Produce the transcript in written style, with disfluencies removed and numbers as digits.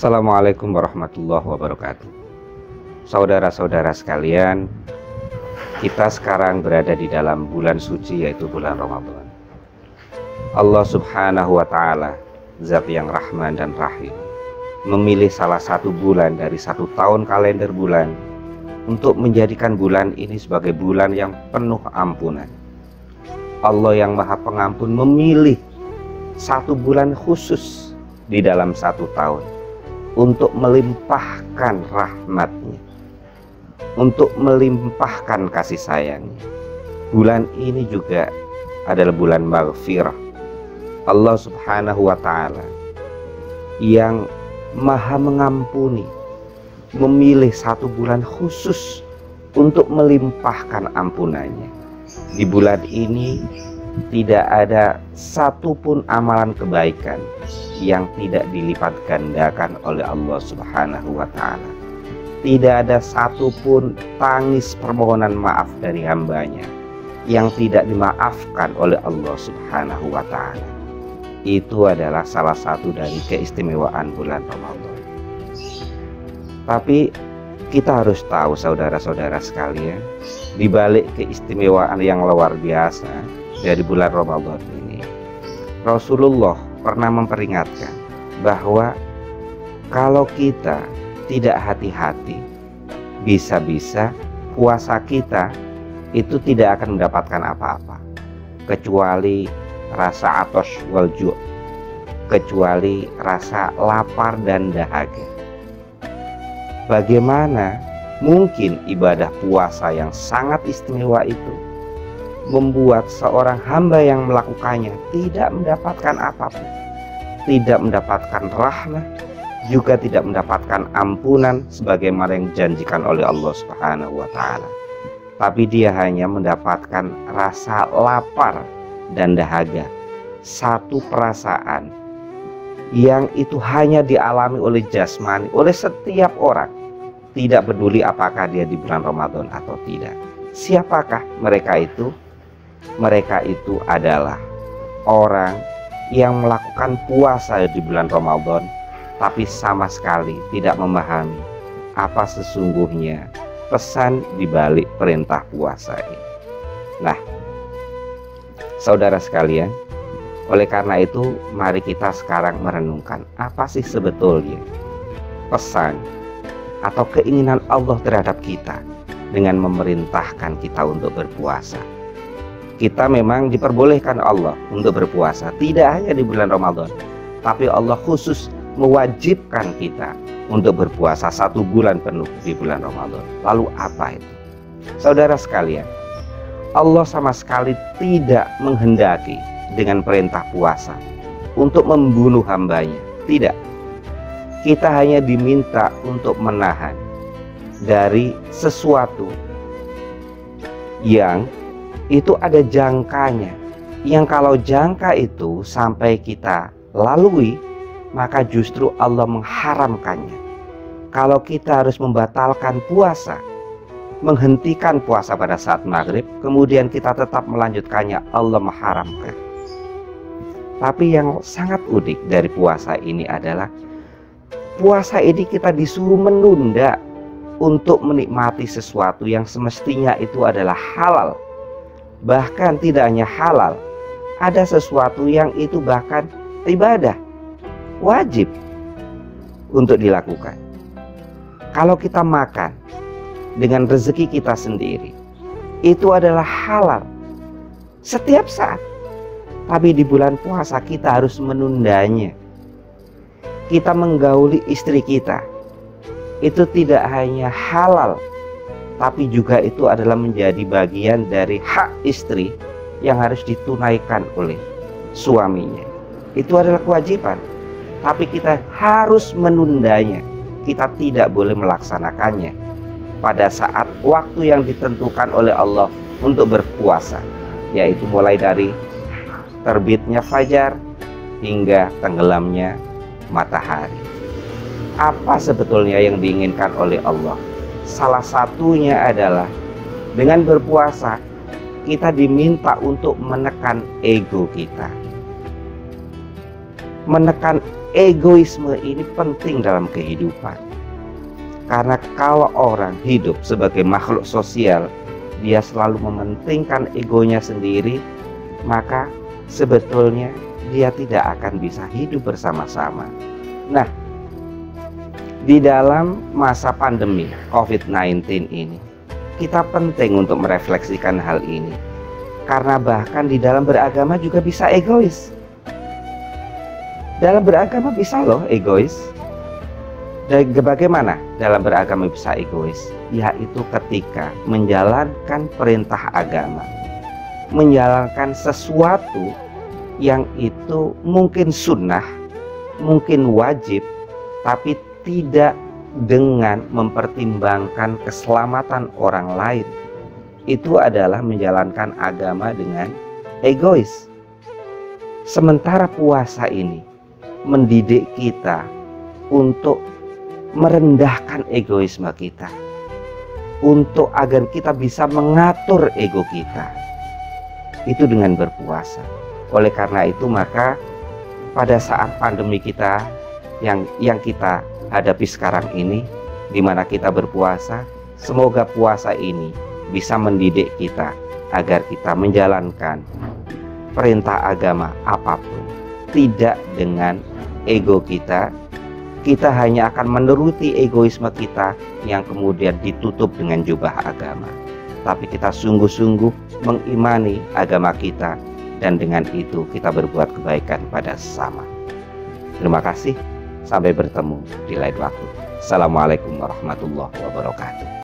Assalamualaikum warahmatullahi wabarakatuh. Saudara-saudara sekalian, kita sekarang berada di dalam bulan suci, yaitu bulan Ramadan. Allah subhanahu wa ta'ala, zat yang rahman dan rahim, memilih salah satu bulan dari satu tahun kalender bulan untuk menjadikan bulan ini sebagai bulan yang penuh ampunan. Allah yang maha pengampun memilih satu bulan khusus di dalam satu tahun untuk melimpahkan rahmatnya, untuk melimpahkan kasih sayangnya. Bulan ini juga adalah bulan maghfirah. Allah subhanahu wa ta'ala yang maha mengampuni memilih satu bulan khusus untuk melimpahkan ampunannya. Di bulan ini tidak ada satupun amalan kebaikan yang tidak dilipat gandakan oleh Allah subhanahu wa ta'ala. Tidak ada satupun tangis permohonan maaf dari hambanya yang tidak dimaafkan oleh Allah subhanahu wa ta'ala. Itu adalah salah satu dari keistimewaan bulan Ramadan. Tapi kita harus tahu, saudara-saudara sekalian, di balik keistimewaan yang luar biasa dari bulan Ramadan ini, Rasulullah pernah memperingatkan bahwa kalau kita tidak hati-hati, bisa-bisa puasa kita itu tidak akan mendapatkan apa-apa kecuali rasa atos wal ju', kecuali rasa lapar dan dahaga. Bagaimana mungkin ibadah puasa yang sangat istimewa itu membuat seorang hamba yang melakukannya tidak mendapatkan apapun, tidak mendapatkan rahmat, juga tidak mendapatkan ampunan sebagaimana yang dijanjikan oleh Allah subhanahu wa ta'ala. Tapi dia hanya mendapatkan rasa lapar dan dahaga, satu perasaan yang itu hanya dialami oleh jasmani, oleh setiap orang, tidak peduli apakah dia di bulan Ramadan atau tidak. Siapakah mereka itu? Mereka itu adalah orang yang melakukan puasa di bulan Ramadan tapi sama sekali tidak memahami apa sesungguhnya pesan di balik perintah puasa ini. Nah, saudara sekalian, oleh karena itu mari kita sekarang merenungkan apa sih sebetulnya pesan atau keinginan Allah terhadap kita dengan memerintahkan kita untuk berpuasa. Kita memang diperbolehkan Allah untuk berpuasa, tidak hanya di bulan Ramadan, tapi Allah khusus mewajibkan kita untuk berpuasa satu bulan penuh di bulan Ramadan. Lalu apa itu? Saudara sekalian, Allah sama sekali tidak menghendaki dengan perintah puasa untuk membunuh hambanya. Tidak. Kita hanya diminta untuk menahan dari sesuatu yang itu ada jangkanya, yang kalau jangka itu sampai kita lalui, maka justru Allah mengharamkannya. Kalau kita harus membatalkan puasa, menghentikan puasa pada saat maghrib, kemudian kita tetap melanjutkannya, Allah mengharamkan. Tapi yang sangat unik dari puasa ini adalah puasa ini kita disuruh menunda untuk menikmati sesuatu yang semestinya itu adalah halal. Bahkan tidak hanya halal, ada sesuatu yang itu bahkan ibadah, wajib untuk dilakukan. Kalau kita makan dengan rezeki kita sendiri, itu adalah halal setiap saat. Tapi di bulan puasa kita harus menundanya. Kita menggauli istri kita, itu tidak hanya halal, tapi juga itu adalah menjadi bagian dari hak istri yang harus ditunaikan oleh suaminya. Itu adalah kewajiban, tapi kita harus menundanya. Kita tidak boleh melaksanakannya pada saat waktu yang ditentukan oleh Allah untuk berpuasa, yaitu mulai dari terbitnya fajar hingga tenggelamnya matahari. Apa sebetulnya yang diinginkan oleh Allah? Salah satunya adalah dengan berpuasa kita diminta untuk menekan ego kita, menekan egoisme ini penting dalam kehidupan. Karena kalau orang hidup sebagai makhluk sosial, dia selalu mementingkan egonya sendiri, maka sebetulnya dia tidak akan bisa hidup bersama-sama. Nah, di dalam masa pandemi COVID-19 ini, kita penting untuk merefleksikan hal ini. Karena bahkan di dalam beragama juga bisa egois. Dalam beragama bisa loh egois. Dan bagaimana dalam beragama bisa egois? Yaitu ketika menjalankan perintah agama, menjalankan sesuatu yang itu mungkin sunnah, mungkin wajib, tapi tidak dengan mempertimbangkan keselamatan orang lain. Itu adalah menjalankan agama dengan egois. Sementara puasa ini mendidik kita untuk merendahkan egoisme kita, untuk agar kita bisa mengatur ego kita, itu dengan berpuasa. Oleh karena itu, maka pada saat pandemi kita yang kita hadapi sekarang ini, di mana kita berpuasa, semoga puasa ini bisa mendidik kita agar kita menjalankan perintah agama apapun tidak dengan ego kita. Kita hanya akan menuruti egoisme kita yang kemudian ditutup dengan jubah agama. Tapi kita sungguh-sungguh mengimani agama kita, dan dengan itu kita berbuat kebaikan pada sesama. Terima kasih, sampai bertemu di lain waktu. Assalamualaikum warahmatullahi wabarakatuh.